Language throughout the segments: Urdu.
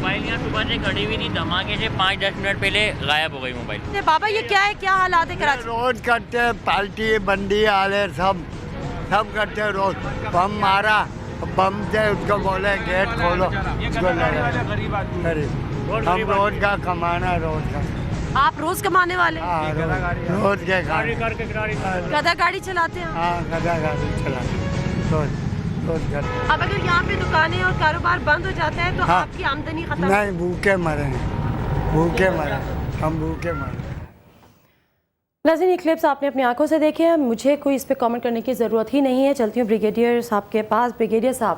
موبائل یہاں صبح سے کھڑی ہوئی تھی, دھماکے سے 5-10 منٹ پہلے غائب ہو گئی موبائل. بابا یہ کیا ہے, کیا حالات ہے کراچی؟ روز کرتے ہیں, پارٹی بندی والے سب کرتے ہیں روز. بم مارا, بم سے اس کو بولے گیٹ کھولو, اس کو لگا. غریب ہم روز کا کمانا, روز کا. آپ روز کمانے والے؟ روز کے کھانے. گدا گاڑی چلاتے ہیں؟ ہاں گدا گاڑی چلاتے روز کرتے. اب اگر یہاں پہ دکانیں اور کاروبار بند ہو جاتا ہے تو ہاں. آپ کی آمدنی ختم؟ نہیں, بھوکے مرے ہیں, بھوکے مرے, ہم بھوکے مرے. ناظرین یہ کلپس آپ نے اپنی آنکھوں سے دیکھے ہیں, مجھے کوئی اس پہ کامنٹ کرنے کی ضرورت ہی نہیں ہے. چلتی ہوں بریگیڈیئر صاحب کے پاس. بریگیڈیئر صاحب,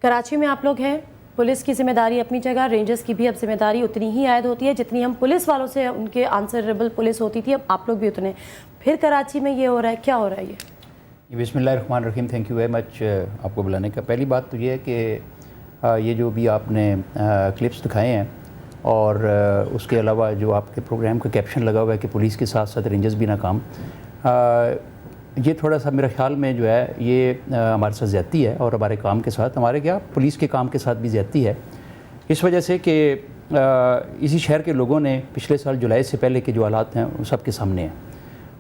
کراچی میں آپ لوگ ہیں, پولیس کی ذمہ داری اپنی جگہ, رینجرز کی بھی اب ذمہ داری اتنی ہی عائد ہوتی ہے جتنی ہم پولیس والوں سے ان کے آنسریبل پولیس ہوتی تھی, اب آپ لوگ بھی اتنے. پھر کراچی میں یہ ہو رہا ہے, کیا ہو رہا ہے یہ؟ بسم اللہ الرحمن الرحیم. تھینک یو ویری مچ آپ کو بلانے کا. پہلی بات تو یہ ہے کہ یہ جو بھی آپ نے کلپس دکھائے ہیں اور اس کے علاوہ جو آپ کے پروگرام کا کیپشن لگا ہوا ہے کہ پولیس کے ساتھ ساتھ رینجرز بھی ناکام, یہ تھوڑا سا میرے خیال میں جو ہے یہ ہمارے ساتھ زیادتی ہے, اور ہمارے کام کے ساتھ, ہمارے کیا پولیس کے کام کے ساتھ بھی زیادتی ہے. اس وجہ سے کہ اسی شہر کے لوگوں نے پچھلے سال جولائی سے پہلے کے جو حالات ہیں وہ سب کے سامنے ہیں,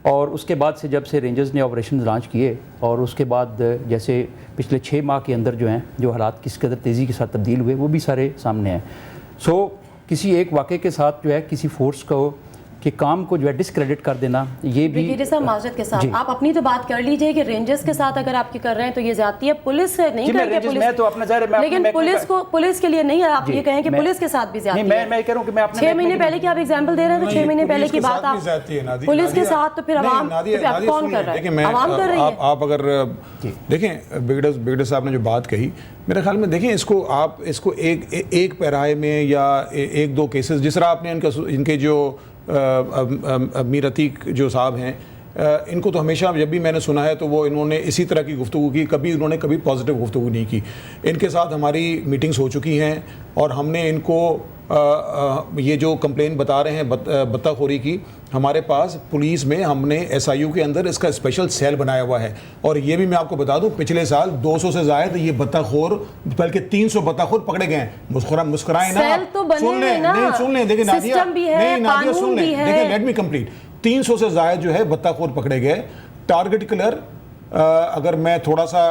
اور اس کے بعد سے جب سے رینجرز نے آپریشن لانچ کیے اور اس کے بعد جیسے پچھلے 6 ماہ کے اندر جو ہیں جو حالات کس قدر تیزی کے ساتھ تبدیل ہوئے وہ بھی سارے سامنے ہیں. سو کسی ایک واقعے کے ساتھ جو ہے کسی فورس کو کہ کام کو جو ہے ڈسکریڈٹ کر دینا, یہ بھی بریگیڈیئر صاحب معذرت کے ساتھ آپ اپنی تو بات کر لیجئے کہ رینجرز کے ساتھ اگر آپ کی کر رہے ہیں تو یہ زیادتی ہے, پولیس سے نہیں کر کے میں تو اپنا ظاہر ہے, لیکن پولیس کے لیے نہیں ہے, آپ یہ کہیں کہ پولیس کے ساتھ بھی زیادتی ہے. میں کہہ رہا ہوں کہ میں اپنے 6 مہینے پہلے کی آپ ایگزامپل دے رہے ہیں, تو 6 مہینے پہلے کی بات آپ پولیس کے ساتھ, تو پھر عوام کون کر رہا ہے؟ عوام کر رہی ہے. آپ اگر دیکھیں بریگیڈیئر صاحب نے جو بات کہی, میرے خیال میں دیکھیں اس کو آپ اس کو ایک پیرائے میں یا 1-2 کیسز, جس طرح آپ نے ان کے جو میر عتیق جو صاحب ہیں, ان کو تو ہمیشہ جب بھی میں نے سنا ہے تو وہ انہوں نے اسی طرح کی گفتگو کی, انہوں نے کبھی پازیٹیو گفتگو نہیں کی. ان کے ساتھ ہماری میٹنگز ہو چکی ہیں اور ہم نے ان کو یہ جو کمپلین بتا رہے ہیں بتہ خوری کی, ہمارے پاس پولیس میں ہم نے SIU کے اندر اس کا اسپیشل سیل بنایا ہوا ہے. اور یہ بھی میں آپ کو بتا دوں, پچھلے سال 200 سے زائد یہ بتہ خور, بلکہ 300 بتہ خور پکڑے گئے ہیں. مسکرائیں نا, سن لیں دیکھیں نادیہ, نادیہ سن لیں, دیکھیں لیٹ می کمپلیٹ. 300 سے زائد جو ہے بتہ خور پکڑے گئے. ٹارگٹ کلر, اگر میں تھوڑا سا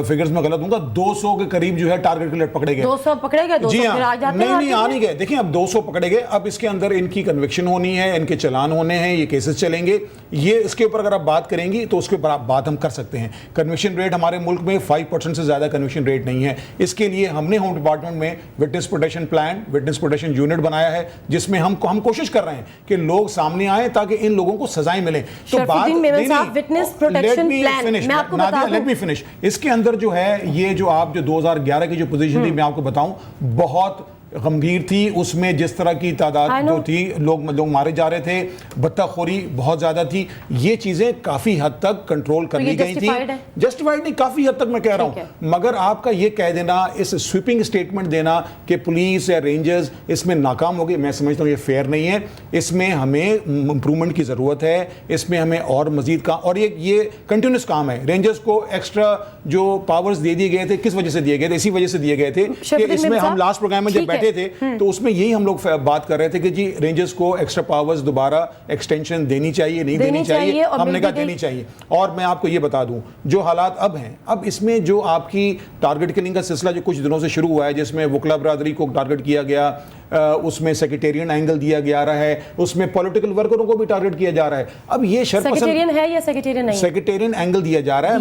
فگرز میں غلط ہوں گا, 200 کے قریب جو ہے ٹارگٹ کلر پکڑے گئے. 200 پکڑے گئے؟ جی ہاں, نہیں آ نہیں گئے. دیکھیں اب 200 پکڑے گئے, اب اس کے اندر ان کی کنوکشن ہونی ہے, ان کے چلان ہونے ہیں, یہ کیسز چلیں گے. یہ اس کے اوپر اگر آپ بات کریں گی تو اس کے اوپر آپ بات ہم کر سکتے ہیں. کنوکشن ریٹ ہمارے ملک میں 5% سے زیادہ کنوکشن ریٹ نہیں ہے. اس کے لیے ہم نے ہوم ڈپارٹمنٹ میں witness protection plan, witness protection unit بنایا ہے, جس میں ہم کوشش کر رہے ہیں کہ لوگ سامنے آئیں تاکہ ان لوگوں کو سزائیں ملیں. تو بات اس کے اندر جو ہے یہ جو آپ جو 2011 کی جو پوزیشن تھی میں آپ کو بتاؤں بہت غمگیر تھی. اس میں جس طرح کی تعداد جو تھی, لوگ مارے جا رہے تھے, بتہ خوری بہت زیادہ تھی. یہ چیزیں کافی حد تک کنٹرول کر لی گئی تھی. جسٹیفائیڈ نہیں, کافی حد تک میں کہہ رہا ہوں. مگر آپ کا یہ کہہ دینا, اس سویپنگ سٹیٹمنٹ دینا کہ پولیس یا رینجرز اس میں ناکام ہو گئے, میں سمجھتا ہوں یہ فیئر نہیں ہے. اس میں ہمیں امپرومنٹ کی ضرورت ہے, اس میں ہمیں اور مزید کام, اور یہ کنٹینیوس کام ہے. رینجرز کو ایکسٹرا جو پاورز دے دیے گئے تھے, کس وجہ سے دیے گئے تھے؟ اسی وجہ سے دیے گئے تھے کہ اس میں ہم لاسٹ پروگرام میں جب بیٹھے تھے تو اس میں یہی ہم لوگ بات کر رہے تھے کہ جی رینجرز کو ایکسٹرا پاورز دوبارہ ایکسٹینشن دینی چاہیے, نہیں دینی چاہیے, ہم نے کہا دینی چاہیے. اور میں آپ کو یہ بتا دوں جو حالات اب ہیں, اب اس میں جو آپ کی ٹارگٹ کلنگ کا سلسلہ جو کچھ دنوں سے شروع ہوا ہے, جس میں وکلا برادری کو ٹارگٹ کیا گیا, اس میں سیکریٹیرین اینگل دیا گیا رہا ہے, اس میں پولیٹیکل ورکروں کو بھی ٹارگٹ کیا جا رہا ہے. اب یہ سیکریٹیرین ہے یا سیکریٹیرین نہیں, سیکریٹیرین اینگل دیا جا رہا ہے,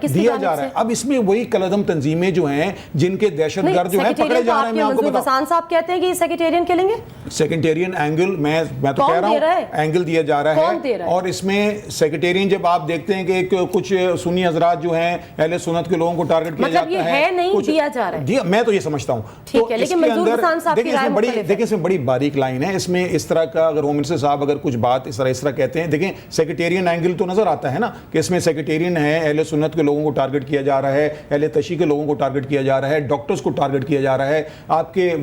دیا جا رہا ہے. اب اس میں وہی کلعدم تنظیمیں جو ہیں جن کے دہشت گرد جو ہیں پکڑے جا رہے ہیں. میں آپ کو بتاؤں, حسان صاحب کہتے ہیں کہ یہ سیکریٹیرین کلنگ ہے. سیکریٹیرین اینگل میں تو کہہ رہا ہوں اینگل دیا جا رہا ہے. اور اس میں سیکریٹیرین جب آپ دیکھتے ہیں کہ کچھ سنی حضرات جو ہیں اہل سنت کے لوگوں کو ٹارگٹ کیا جاتا ہے, نہیں دیا جا رہا ہے. میں تو یہ سمجھتا ہوں. ٹھیک ہے, لیکن منظور حسان صاحب کی رائے مختلف ہے. دیکھیں اس میں بڑی باریک لائن ہے. اس میں اس طرح کا اگر ہوم منسٹر صاحب اگر کچھ بات اس طرح کہتے ہیں, دیکھیں سیکریٹیرین اینگل تو نظر آتا ہے نا کہ اس میں سیکریٹیرین ہے, اہل سنت کے لوگوں کو ٹارگٹ کیا جا رہا ہے, اہل تشیع کے لوگوں کو ٹارگٹ کیا جا رہا ہے, ڈاکٹرز کو ٹارگٹ کیا جا رہا ہے, آپ کے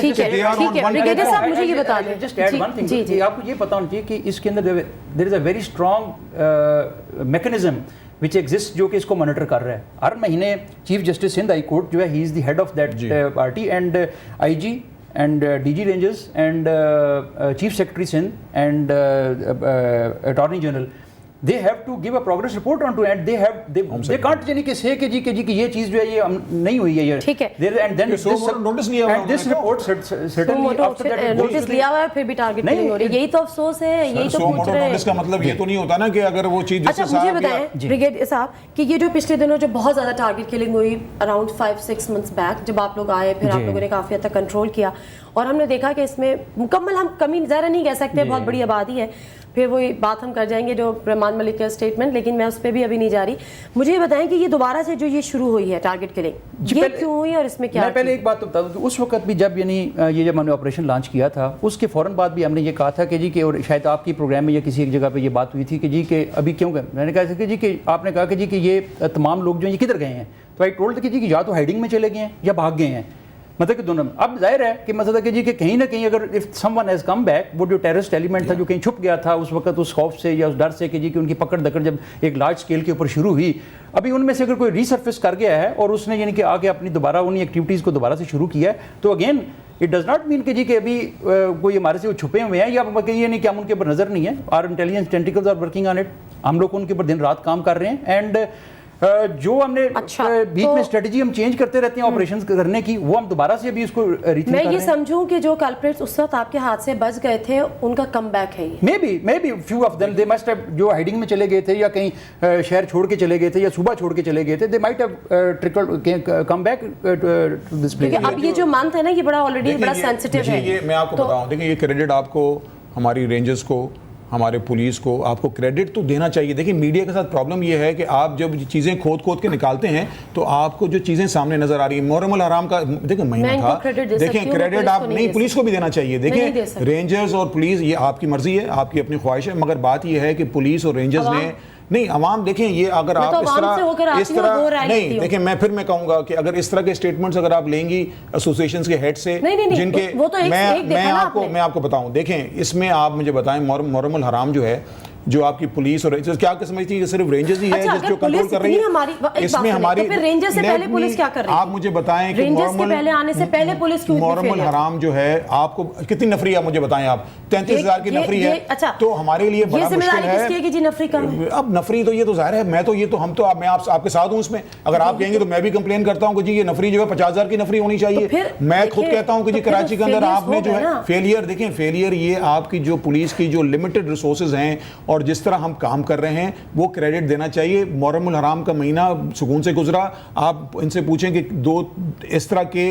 ٹھیک ہے They are on one brigadier platform. صاحب مجھے یہ بتا دیں. جسٹ ایڈ ون تھنگ کہ آپ کو یہ پتا ہونا چاہیے کہ اس کے اندر there is a very strong mechanism which exist جو کہ اس کو مانیٹر کر رہا ہے. ہر مہینے chief justice Sindh high court جو ہے he is the head of that party and I G and DG Rangers and Chief Secretary Sindh and Attorney General, they have to give a progress report on to, and they can't یعنی کہ say کہ یہ چیز جو ہے یہ نہیں ہوئی ہے. ٹھیک ہے. نوٹس نہیں and this report certainly after that notice لیا ہوا ہے پھر بھی ٹارگٹ کلنگ ہو رہی ہے. یہی تو افسوس ہے, یہی تو پوچھ رہے ہیں. اس کا مطلب یہ تو نہیں ہوتا نا کہ اگر وہ چیز اچھا مجھے بتائیں بریگیڈیئر صاحب کہ یہ جو پچھلے دنوں جو بہت زیادہ ٹارگٹ کلنگ ہوئی اراؤنڈ 5-6 months بیک, جب آپ لوگ آئے پھر آپ لوگوں نے کافی حد تک کنٹرول کیا اور ہم نے دیکھا کہ اس میں مکمل ہم کمی ظاہر نہیں کہہ سکتے, بہت بڑی آبادی ہے. پھر وہی بات ہم کر جائیں گے جو رحمان ملک کا اسٹیٹمنٹ, لیکن میں اس پہ بھی ابھی نہیں جا رہی. مجھے یہ بتائیں کہ یہ دوبارہ سے جو یہ شروع ہوئی ہے ٹارگٹ کلنگ, یہ کیوں ہوئی اور اس میں کیا؟ میں پہلے ایک بات بتا دوں کہ اس وقت بھی جب یعنی یہ جب ہم نے آپریشن لانچ کیا تھا اس کے فوراً بعد بھی ہم نے یہ کہا تھا کہ جی کہ, اور شاید آپ کی پروگرام میں یا کسی ایک جگہ پہ یہ بات ہوئی تھی کہ جی کہ ابھی کیوں گئے, میں نے کہا کہ جی کہ آپ نے کہا کہ جی کہ یہ تمام لوگ جو ہیں یہ کدھر گئے ہیں, تو آئی ٹولڈ کہ جی کہ یا تو ہائیڈنگ میں چلے گئے ہیں یا بھاگ گئے ہیں, مطلب کہ دونوں میں. اب ظاہر ہے کہ مطلب کہ جی کہ کہیں نہ کہیں اگر if someone has come back, وہ جو ٹیررسٹ ایلیمنٹ تھا جو کہیں چھپ گیا تھا اس وقت اس خوف سے یا اس ڈر سے کہ جی کہ ان کی پکڑ دکڑ جب ایک لارج اسکیل کے اوپر شروع ہوئی, ابھی ان میں سے اگر کوئی ریسرفیس کر گیا ہے اور اس نے یعنی کہ آگے اپنی دوبارہ انہیں ایکٹیویٹیز کو دوبارہ سے شروع کیا ہے, تو again it does not mean کہ جی کہ ابھی کوئی ہمارے سے وہ چھپے ہوئے ہیں یا یہ نہیں کہ ہم ان کے اوپر نظر نہیں ہے. Our intelligence tentacles are working on it, ہم لوگ ان کے اوپر دن رات کام کر رہے ہیں. اینڈ جو ہم نے بیچ میں اسٹریٹجی ہم چینج کرتے رہتے ہیں آپریشنز کرنے کی, وہ ہم دوبارہ سے ابھی اس کو ریتھنک کر رہے ہیں. میں یہ سمجھوں کہ جو کلپریٹس اس وقت آپ کے ہاتھ سے بچ گئے تھے ان کا کم بیک ہے یہ. Maybe few of them they must have, جو ہائیڈنگ میں چلے گئے تھے یا کہیں شہر چھوڑ کے چلے گئے تھے یا صوبہ چھوڑ کے چلے گئے تھے, they might have trickled come back to this place. اب یہ جو منتھ ہے نا یہ بڑا آلریڈی بڑا سینسٹیو ہے. یہ میں آپ کو بتاؤں, دیکھیں یہ کریڈٹ آپ کو, ہماری رینجرز کو, ہمارے پولیس کو, آپ کو کریڈٹ تو دینا چاہیے. دیکھیں میڈیا کے ساتھ پرابلم یہ ہے کہ آپ جب چیزیں کھود کے نکالتے ہیں تو آپ کو جو چیزیں سامنے نظر آ رہی ہیں, محرم الحرام کا دیکھیں مہینہ تھا, دیکھیں کریڈٹ آپ نہیں, پولیس کو بھی دینا چاہیے. دیکھیں رینجرز اور پولیس یہ آپ کی مرضی ہے, آپ کی اپنی خواہش ہے, مگر بات یہ ہے کہ پولیس اور رینجرز نے نہیں, عوام دیکھیں یہ اگر آپ اس طرح نہیں دیکھیں, میں کہوں گا کہ اگر اس طرح کے اسٹیٹمنٹس اگر آپ لیں گی ایسوسیشنز کے ہیڈ سے جن کے, میں آپ کو بتاؤں, دیکھیں اس میں آپ مجھے بتائیں محرم الحرام جو ہے, جو آپ کی پولیس اور رینجرز کیا سمجھتی ہیں کہ صرف رینجرز ہی ہے جس جو کنٹرول کر رہی ہے, اس میں ہماری رینجرز سے پہلے پولیس کیا کر رہی ہے؟ آپ مجھے بتائیں کہ محرم الحرام جو ہے آپ کو کتنی نفری ہے, مجھے بتائیں آپ 33,000 کی نفری ہے, تو ہمارے لیے بڑا مشکل ہے. اب نفری تو یہ تو ظاہر ہے, میں آپ کے ساتھ ہوں اس میں. اگر آپ کہیں گے تو میں بھی کمپلین کرتا ہوں کہ جی یہ نفری جو ہے 50,000 کی نفری ہونی چاہیے. میں خود کہتا ہوں کہ جی کراچی کے اندر آپ نے جو ہے فیلئر, دیکھیں فیلئر یہ آپ کی جو پولیس کی جو لمیٹڈ ریسورسز ہیں اور جس طرح ہم کام کر رہے ہیں وہ کریڈٹ دینا چاہیے. محرم الحرام کا مہینہ سکون سے گزرا, آپ ان سے پوچھیں کہ دو اس طرح کے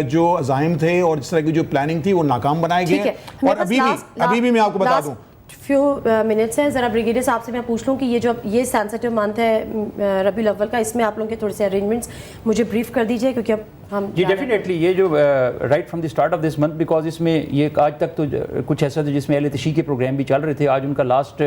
جو عزائم تھے اور جس طرح کی جو پلاننگ تھی وہ ناکام بنائے گئے. اور ابھی بھی میں آپ کو بتا دوں فیو منٹس ہیں, ذرا بریگیڈیئر صاحب سے میں پوچھ لوں کہ یہ جو یہ سینسٹیو منتھ ہے ربیع الاول کا, اس میں آپ لوگوں کے تھوڑے سے ارینجمنٹس مجھے بریف کر دیجیے کیونکہ اب ہم جی ڈیفینیٹلی یہ جو right from the start of this month, because اس میں یہ آج تک تو کچھ ایسا تھا جس میں اہل تشیع کے پروگرام بھی چل رہے تھے. آج ان کا لاسٹ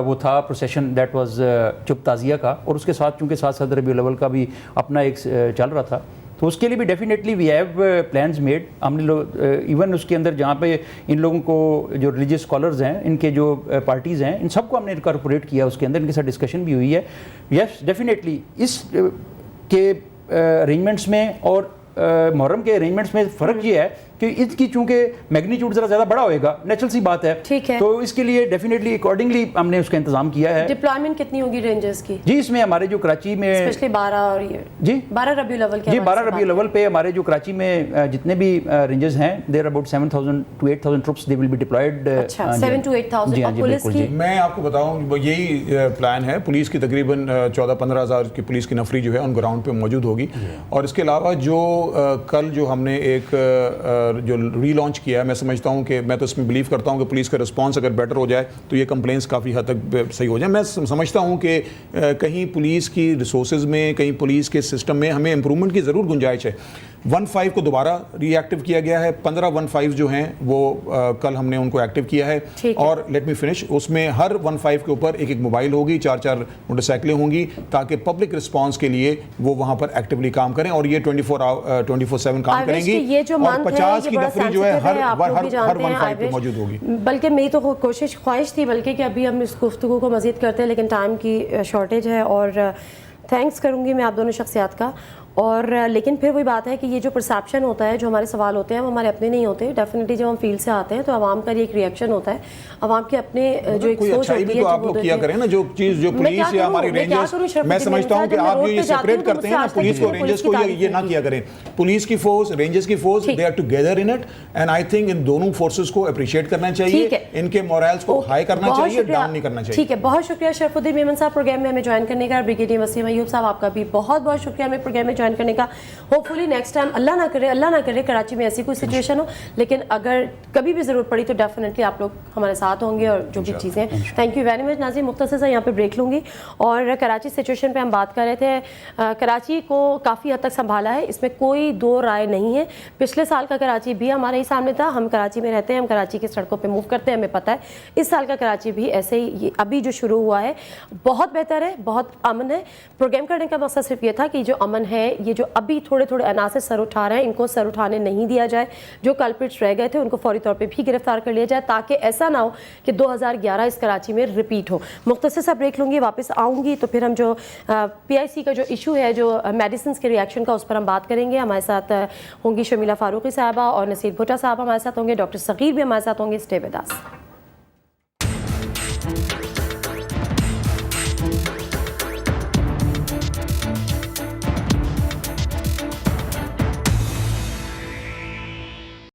وہ تھا پروسیشن دیٹ واز چپ تازیہ کا, اور اس کے ساتھ چونکہ ساتھ ربیع الاول کا بھی اپنا ایک چل رہا تھا, تو اس کے لیے بھی definitely we have plans made. ہم نے لوگ ایون اس کے اندر جہاں پہ ان لوگوں کو جو ریلیجیس اسکالرز ہیں, ان کے جو پارٹیز ہیں, ان سب کو ہم نے انکارپوریٹ کیا, اس کے اندر ان کے ساتھ ڈسکشن بھی ہوئی ہے. یس ڈیفینیٹلی اس کے ارینجمنٹس میں اور محرم کے ارینجمنٹس میں فرق یہ ہے کہ اس کی چونکہ میگنیچیوڈ ذرا زیادہ بڑا ہوئے گا, نیچرل سی بات ہے, تو اس کے لیے ڈیفینیٹلی اکارڈنگلی ہم نے اس کا انتظام کیا ہے. ڈپلائمنٹ کتنی ہوگی رینجرز کی؟ جی اس میں ہمارے جو کراچی میں اسپیشلی 12 اور یہ جی 12 ربیع الاول کے, جی 12 ربیع الاول پہ ہمارے جو کراچی میں جتنے بھی رینجرز ہیں, there about 7,000 to 8,000 troops they will be deployed. اچھا 7 to 8,000. اور پولیس کی میں آپ کو بتاؤں یہی پلان ہے. پولیس کی تقریباً 14-15,000 کی پولیس کی نفری جو ہے ان گراؤنڈ پہ موجود ہوگی. اور اس کے علاوہ جو کل جو ہم نے ایک جو ری لانچ کیا ہے, میں سمجھتا ہوں کہ میں تو اس میں بلیو کرتا ہوں کہ پولیس کا رسپانس اگر بیٹر ہو جائے تو یہ کمپلینس کافی حد تک صحیح ہو جائیں. میں سمجھتا ہوں کہ کہیں پولیس کی ریسورسز میں, کہیں پولیس کے سسٹم میں ہمیں امپرومنٹ کی ضرور گنجائش ہے. 15 کو دوبارہ ری ایکٹیو کیا گیا ہے. 15 جو ہیں وہ کل ہم نے ان کو ایکٹیو کیا ہے. اور لیٹ می فنش, اس میں ہر 15 کے اوپر ایک موبائل ہوگی, 4 موٹر سائیکلیں ہوں گی, تاکہ پبلک رسپانس کے لیے وہ وہاں پر ایکٹیولی کام کریں, اور یہ 24/7 کام کریں گی. اور 50 کی ڈفری جو ہے ہر 15 پہ موجود ہوگی. بلکہ میری تو خواہش تھی بلکہ کہ ابھی ہم اس گفتگو کو مزید کرتے ہیں, لیکن ٹائم کی شارٹیج ہے, اور تھینکس کروں گی میں آپ دونوں شخصیات کا. اور لیکن پھر وہی بات ہے کہ یہ جو پرسیپشن ہوتا ہے, جو ہمارے سوال ہوتے ہیں وہ ہمارے اپنے نہیں ہوتے. ڈیفینیٹلی جب ہم فیلڈ سے آتے ہیں تو عوام کا ایک ریئیکشن ہوتا ہے, عوام کے اپنے جو ایک سوچ ہوتی ہے تو آپ لوگ کیا کریں نا, جو چیز جو پولیس یا ہماری رینجرز, میں سمجھتا ہوں کہ آپ یہ سیپریٹ کرتے ہیں نا پولیس کو رینجرز کو, یہ نہ کیا کریں. پولیس کی فورس, رینجرز کی force, they are together in it, and I think ان دونوں فورسز کو اپریشیٹ کرنا چاہیے, ان کے مورالز کو ہائی کرنا چاہیے, ڈاؤن نہیں کرنا چاہیے. ٹھیک ہے, بہت شکریہ شرف الدین میمن صاحب پروگرام میں ہمیں جوائن کرنے کا. بریگیڈیئر وسیم ایوب صاحب آپ کا بھی بہت بہت شکریہ ہمیں پروگرام میں جوائن کرنے کا. ہوپ فلی نیکسٹ ٹائم اللہ نہ کرے کراچی میں ایسی کوئی سچویشن ہو, لیکن اگر کبھی بھی ضرورت پڑی تو ڈیفینیٹلی آپ لوگ ہمارے ساتھ ہوں گے, اور جو بھی چیزیں. Thank you very much. ناظرین, مختصر سا یہاں پہ بریک لوں گی, اور کراچی سچویشن پہ ہم بات کر رہے تھے. کراچی کو کافی حد تک سنبھالا ہے, اس میں کوئی دو رائے نہیں ہے. پچھلے سال کا کراچی بھی ہمارے ہی سامنے تھا, ہم کراچی میں رہتے ہیں, ہم کراچی کی سڑکوں پہ موو کرتے ہیں, ہمیں پتہ ہے. اس سال کا کراچی بھی ایسے ہی ابھی جو شروع ہوا ہے بہت بہتر ہے, بہت امن ہے. پروگرام کرنے کا مقصد صرف یہ تھا کہ جو امن ہے, یہ جو ابھی تھوڑے عناصر سر اٹھا رہے ہیں, ان کو سر اٹھانے نہیں دیا جائے. جو کلپریٹس رہ گئے تھے ان کو فوری طور پہ بھی گرفتار کر لیا جائے, تاکہ ایسا نہ ہو کہ 2011 اس کراچی میں ریپیٹ ہو. مختصر سا بریک لوں گی, واپس آؤں گی تو پھر ہم جو PIC کا جو ایشو ہے, جو میڈیسنس کے ریئیکشن کا, اس پر ہم بات کریں گے. ہمارے ساتھ ہوں گی شمیلہ فاروقی صاحبہ اور نصیر بھٹا صاحب ہمارے ساتھ ہوں گے, ڈاکٹر صغیر بھی ہمارے ساتھ ہوں گے. Stay with us.